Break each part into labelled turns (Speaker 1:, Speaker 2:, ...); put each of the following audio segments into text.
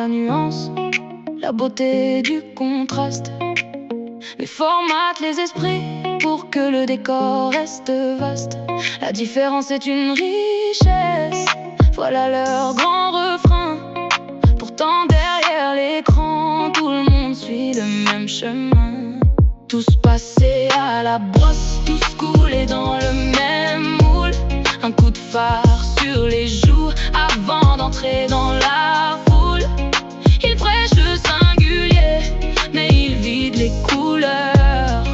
Speaker 1: la nuance, la beauté du contraste, mais formate les esprits pour que le décor reste vaste. La différence est une richesse, voilà leur grand refrain. Pourtant derrière l'écran, tout le monde suit le même chemin. Tous passés à la brosse, tous coulés dans le même moule. Un coup de phare sur les joues avant d'entrer dans la foule. Ils prêchent le singulier, mais ils vident les couleurs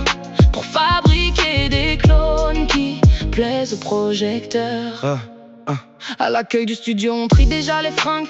Speaker 1: pour fabriquer des clones qui plaisent aux projecteurs. À l'accueil du studio, on trie déjà les fringues.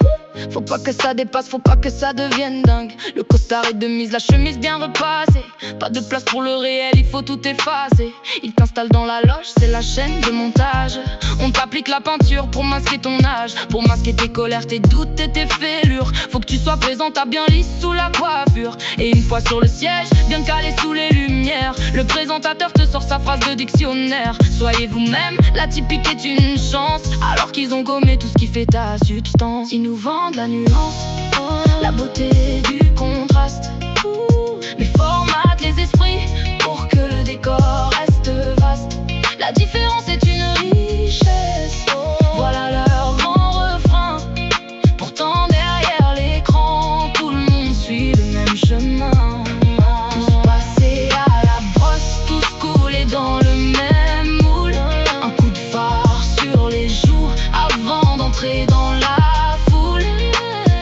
Speaker 1: Faut pas que ça dépasse, faut pas que ça devienne dingue. Le costard est de mise, la chemise bien repassée. Pas de place pour le réel, il faut tout effacer. Ils t'installent dans la loge, c'est la chaîne de montage. On t'applique la peinture pour masquer ton âge, pour masquer tes colères, tes doutes et tes fêlures. Faut que tu sois présentable, bien lisse sous la coiffure. Et une fois sur le siège, bien calé sous les lumières, le présentateur te sort sa phrase de dictionnaire. Soyez vous-même, la typique est une chance, alors qu'ils ont gommé tout ce qui fait ta substance. Ils nous vendent la nuance, la beauté du contraste, mais formatent les esprits pour que le décor reste vaste. La différence est une richesse, voilà leur grand refrain. Pourtant derrière l'écran, tout le monde suit le même chemin. Tous passés à la brosse, tous coulés dans le même moule. Un coup de phare sur les joues avant d'entrer dans la foule.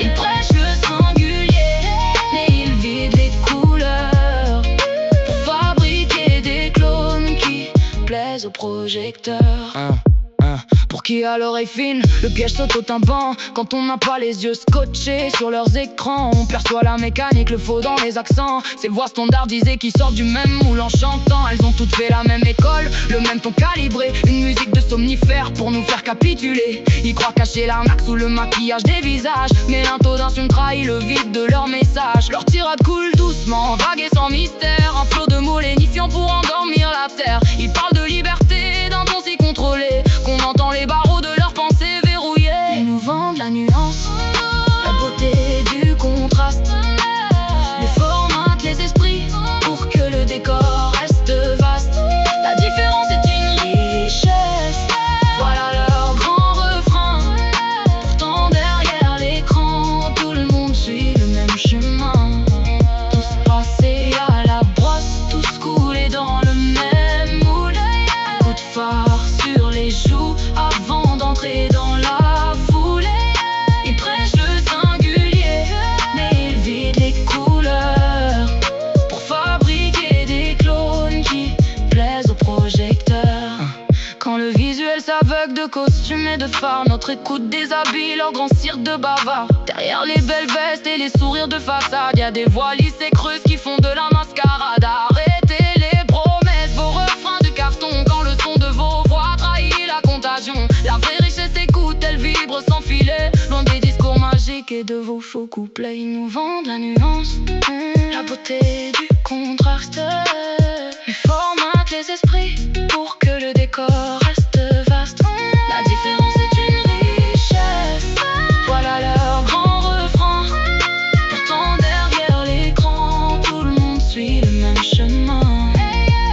Speaker 1: Ils prêchent le singulier, mais ils vident les couleurs pour fabriquer des clones qui plaisent aux projecteurs. Pour qui a l'oreille fine, le piège saute au tympan. Quand on n'a pas les yeux scotchés sur leurs écrans, on perçoit la mécanique, le faux dans les accents. Ces voix standardisées qui sortent du même moule en chantant. Elles ont toutes fait la même école, le même ton calibré. Une musique de somnifère pour nous faire capituler. Ils croient cacher l'arnaque sous le maquillage des visages, mais l'intonation trahit le vide de leur message. Leur tirade coule doucement, vague et sans mystère. Un flot de mots lénifiants pour endormir la terre. Ils parlent de liberté d'un ton si contrôlé qu'on entend les barreaux de leurs pensées verrouillées. Ils nous vendent la nuance, la beauté du contraste, mais formatent les esprits pour que le décor reste vaste. La différence est une richesse, voilà leur grand refrain. Pourtant derrière l'écran, tout le monde suit le même chemin. Tous passés à la brosse, tous coulés dans le même moule. Un coup de phare sur les joues avant d'entrer dans la foule. Ils prêchent le singulier, mais ils vident les couleurs pour fabriquer des clones qui plaisent aux projecteurs. Quand le visuel s'aveugle de costumes et de phares, notre écoute déshabille leur grand cirque de bavards. Derrière les belles vestes et les sourires de façade, y a des voix lisses et creuses qui font de la mascarade. Arrêtez les promesses, vos refrains de carton, quand le son de vos voix trahit la contagion. La vraie richesse écoute, elle vibre sans filet, loin des discours magiques et de vos faux couplets. Ils nous vendent la nuance, la beauté du contraste, ils formatent les esprits pour que le décor reste vaste. La différence est une richesse, voilà leur grand refrain. Pourtant derrière l'écran, tout le monde suit le même chemin.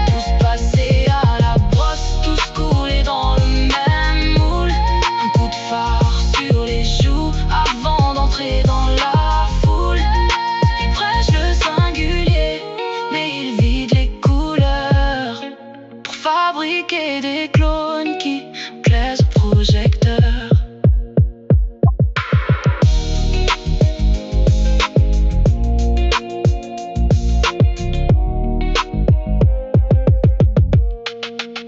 Speaker 1: Tous passés à la brosse, tous coulés dans le même moule. Un coup de phare sur les joues avant d'entrer dans la foule. Ils prêchent le singulier, mais ils vident les couleurs pour fabriquer des clones